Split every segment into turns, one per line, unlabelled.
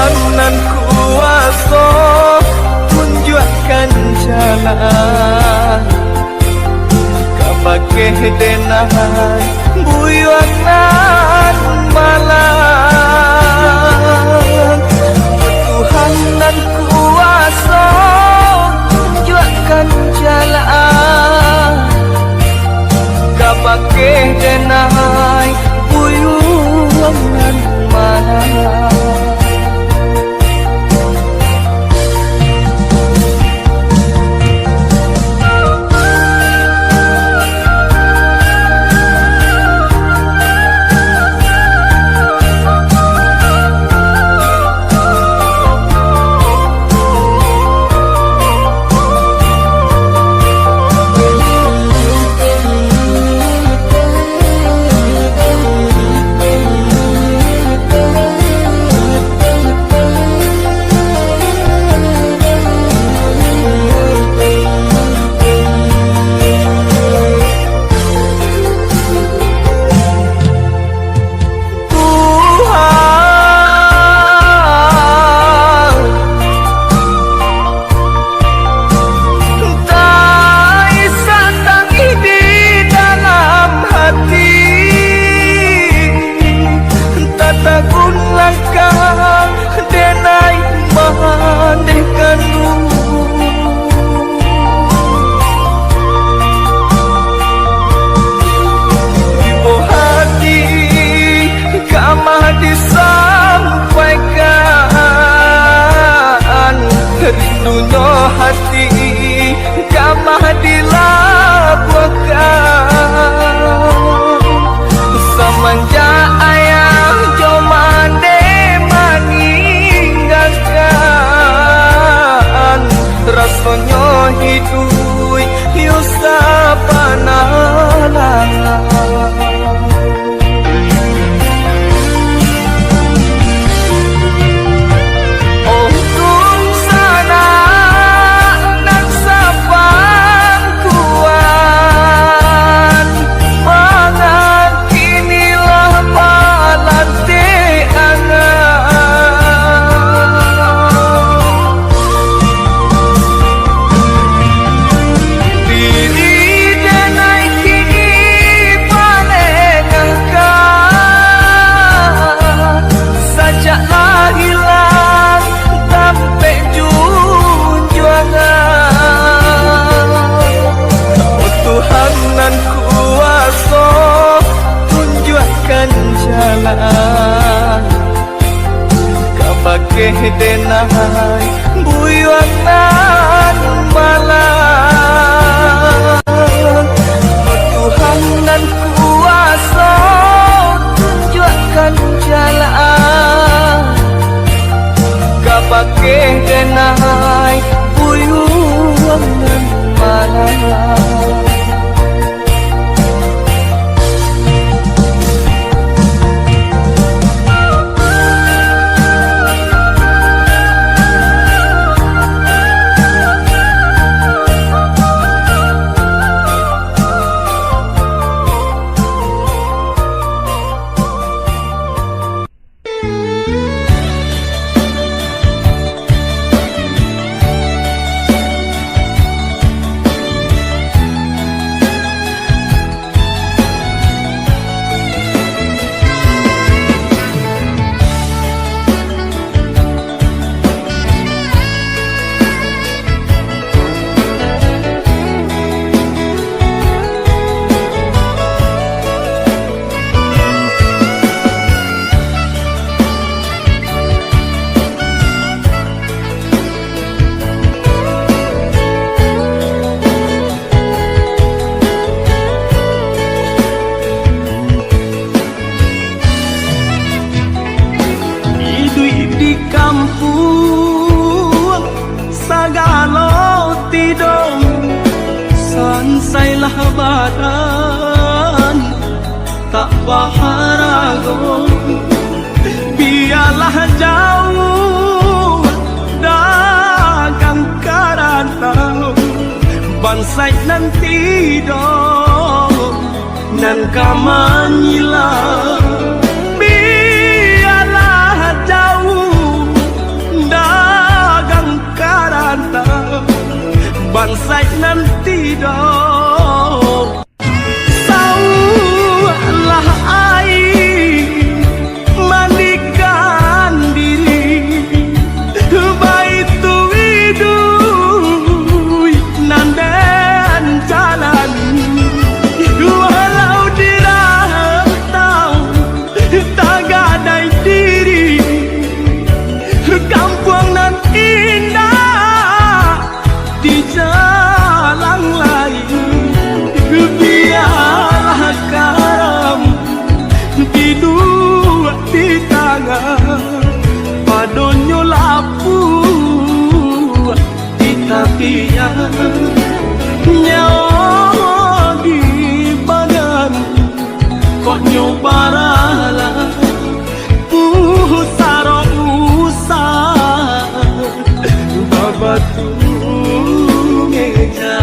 Tuhan nan kuasa tunjukkan jalan kabake denahan buyuan nan malang. Tuhan nan kuasa tunjukkan jalan kabake denahan buyuan nan malang. Rindunya hati kamah dilabuhkan semenjak ayah jomande meninggalkan. Rasanya hidup Yusuf panalang. Kabake denahai buyuan nan malang. Tuhan nan kuasa tunjukkan jalan kabake denahai buyuan nan malang. Badan tak baharago biarlah jauh dagang karantau bansai nanti dong nan kamanyila biarlah jauh tapian nyawa di badan kok nyobaralah usah babatu meja.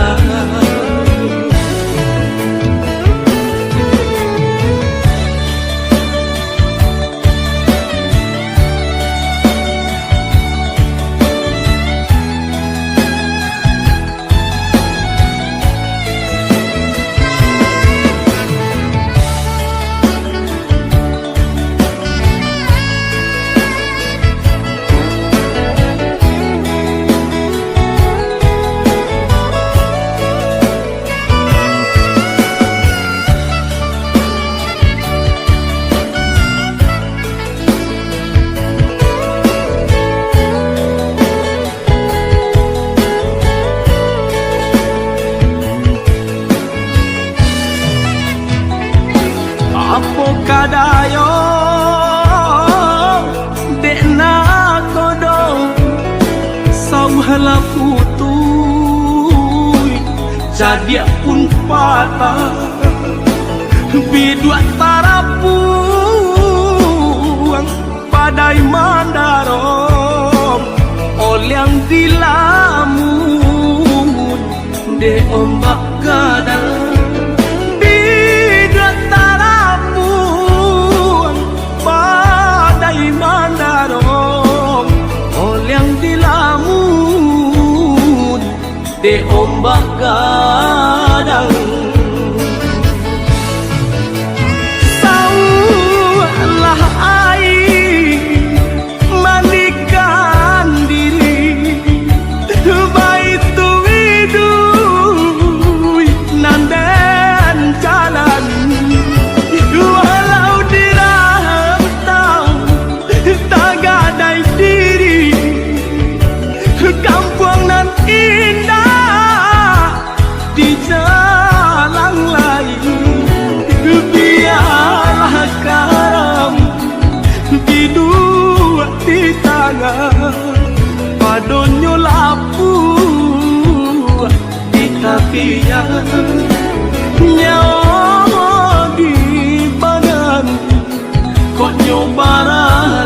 Apo kadayo dekna kodong sauhala putui jadi pun patah bidua tarapuang padai mandarom olyang dilamun de ombak gadang de ombak gadang saulah air manikan diri baitu widui nandan jalan walau dirantau tak gadai diri kampung nan indah di jalan lain biarlah karam di dua di tangan padonyo lapu di tapian nyawa di badan kok nyobaran